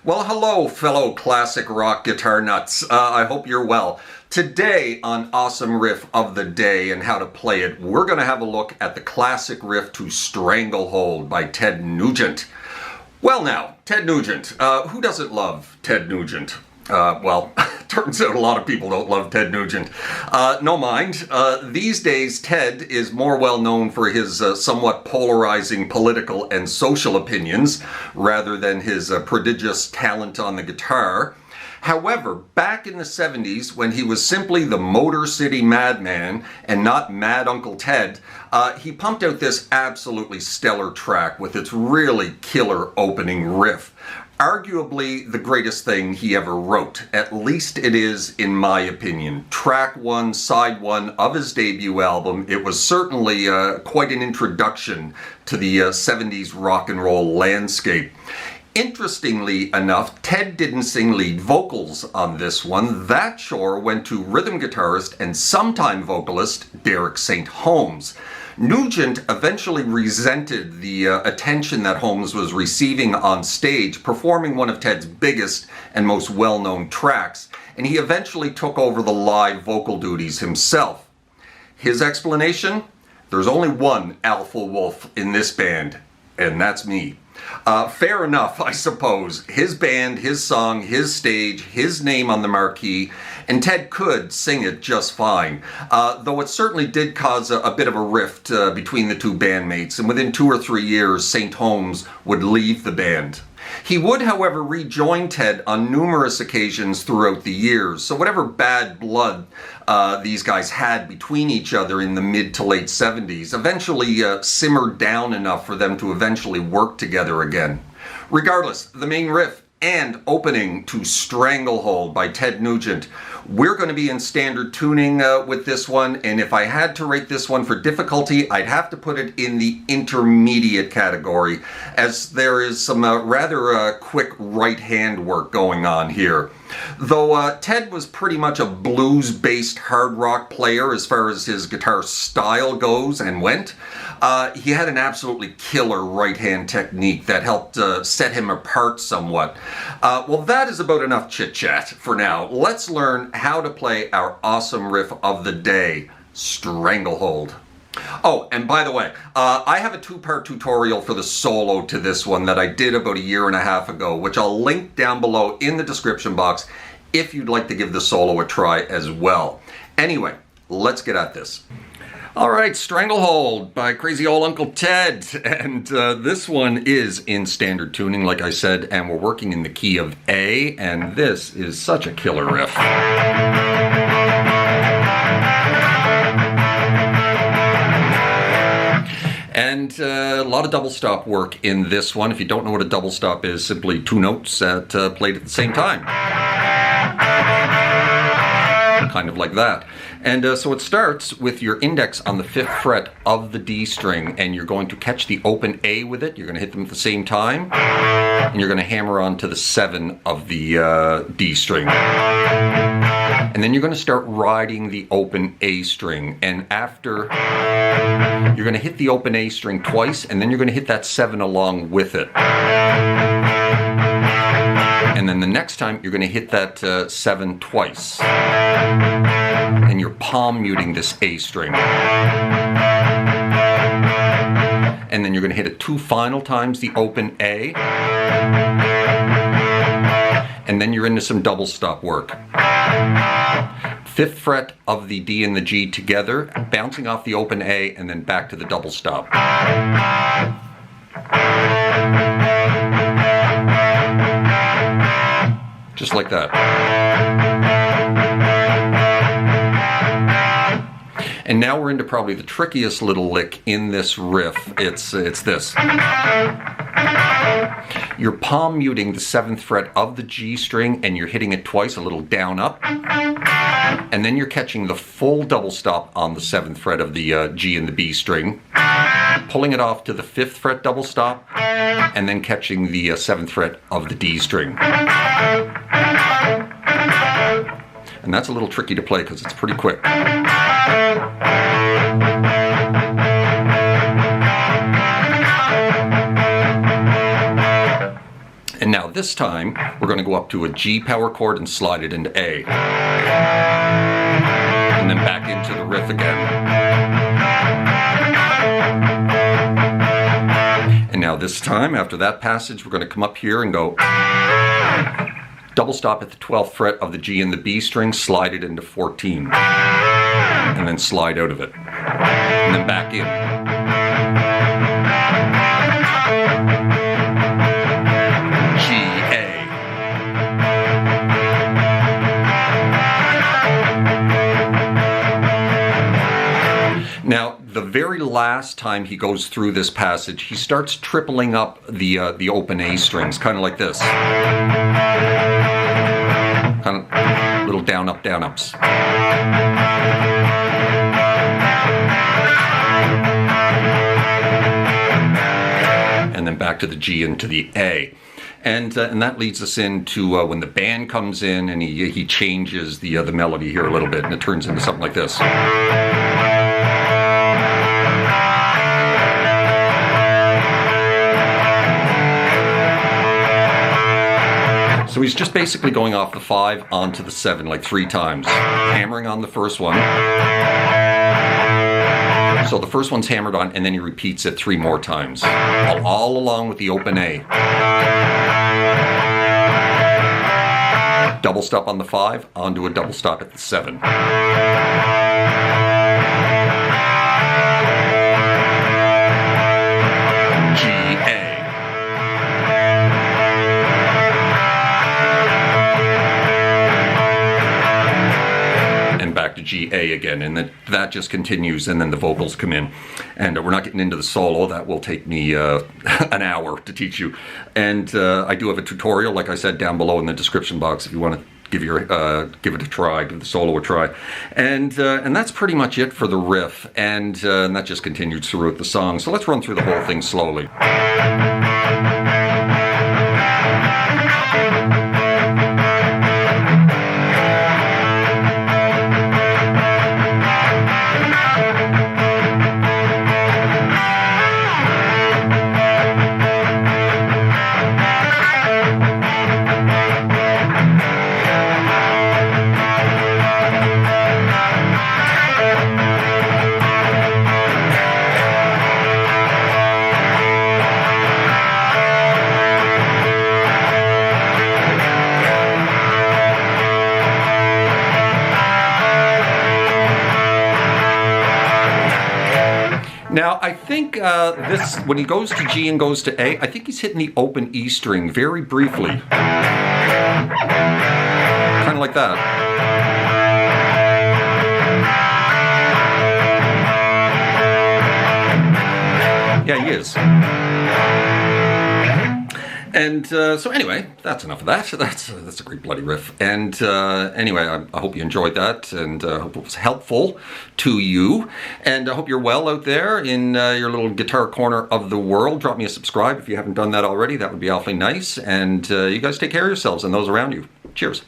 Well, hello, fellow classic rock guitar nuts. I hope you're well. Today on Awesome Riff of the Day and how to play it, we're going to have a look at the classic riff to Stranglehold by Ted Nugent. Well now, Ted Nugent. Who doesn't love Ted Nugent? Well, turns out a lot of people don't love Ted Nugent. No mind. These days, Ted is more well known for his somewhat polarizing political and social opinions, rather than his prodigious talent on the guitar. However, back in the 70s, when he was simply the Motor City Madman and not Mad Uncle Ted, he pumped out this absolutely stellar track with its really killer opening riff. Arguably the greatest thing he ever wrote. At least it is, in my opinion. Track 1, side 1 of his debut album. It was certainly quite an introduction to the 70s rock and roll landscape. Interestingly enough, Ted didn't sing lead vocals on this one. That chore went to rhythm guitarist and sometime vocalist Derek St. Holmes. Nugent eventually resented the attention that Holmes was receiving on stage, performing one of Ted's biggest and most well-known tracks, and he eventually took over the live vocal duties himself. His explanation? There's only one alpha wolf in this band, and that's me. Fair enough, I suppose. His band, his song, his stage, his name on the marquee, and Ted could sing it just fine. Though it certainly did cause a bit of a rift between the two bandmates, and within 2 or 3 years, St. Holmes would leave the band. He would, however, rejoin Ted on numerous occasions throughout the years, so whatever bad blood these guys had between each other in the mid to late 70s eventually simmered down enough for them to eventually work together again. Regardless, the main riff and opening to Stranglehold by Ted Nugent. We're going to be in standard tuning with this one, and if I had to rate this one for difficulty, I'd have to put it in the intermediate category, as there is some rather quick right hand work going on here. Though Ted was pretty much a blues-based hard rock player as far as his guitar style goes and went, he had an absolutely killer right-hand technique that helped set him apart somewhat. Well, that is about enough chit-chat for now. Let's learn how to play our awesome riff of the day, Stranglehold. Oh, and by the way, I have a 2-part tutorial for the solo to this one that I did about 1.5 years ago, which I'll link down below in the description box if you'd like to give the solo a try as well. Anyway, let's get at this. All right, Stranglehold by Crazy Old Uncle Ted, and this one is in standard tuning, like I said, and we're working in the key of A, and this is such a killer riff. And a lot of double stop work in this one. If you don't know what a double stop is, simply 2 notes that played at the same time. Kind of like that. And so it starts with your index on the 5th fret of the D string, and you're going to catch the open A with it. You're going to hit them at the same time, and you're going to hammer on to the 7 of the D string. And then you're going to start riding the open A string, and after, you're going to hit the open A string twice, and then you're going to hit that 7 along with it. And then the next time, you're going to hit that 7 twice. And you're palm muting this A string. And then you're going to hit it 2 final times, the open A. And then you're into some double stop work. 5th fret of the D and the G together, bouncing off the open A, and then back to the double stop. Just like that. And now we're into probably the trickiest little lick in this riff. It's this. You're palm muting the 7th fret of the G string, and you're hitting it twice, a little down up. And then you're catching the full double stop on the 7th fret of the G and the B string, pulling it off to the 5th fret double stop, and then catching the 7th fret of the D string. And that's a little tricky to play because it's pretty quick. And now this time, we're going to go up to a G power chord and slide it into A. And then back into the riff again. And now this time, after that passage, we're going to come up here and go double stop at the 12th fret of the G and the B string, slide it into 14. And then slide out of it. And then back in. G, A. Now, the very last time he goes through this passage, he starts tripling up the open A strings, kind of like this. Kind of little down, up, down, ups. And then back to the G and to the A. And that leads us into when the band comes in and he changes the melody here a little bit, and it turns into something like this. So he's just basically going off the 5 onto the 7 like 3 times, hammering on the first one. So the first one's hammered on, and then he repeats it 3 more times, all along with the open A. Double stop on the 5, onto a double stop at the 7. To G, A again, and that just continues, and then the vocals come in, and we're not getting into the solo. That will take me an hour to teach you, and I do have a tutorial, like I said, down below in the description box if you want to give it a try, give the solo a try, and that's pretty much it for the riff, and that just continues throughout the song. So let's run through the whole thing slowly. Now, I think when he goes to G and goes to A, I think he's hitting the open E string very briefly. Kind of like that. Yeah, he is. And so anyway, that's enough of that. That's a great bloody riff. And anyway, I hope you enjoyed that, and I hope it was helpful to you. And I hope you're well out there in your little guitar corner of the world. Drop me a subscribe if you haven't done that already. That would be awfully nice. And you guys take care of yourselves and those around you. Cheers.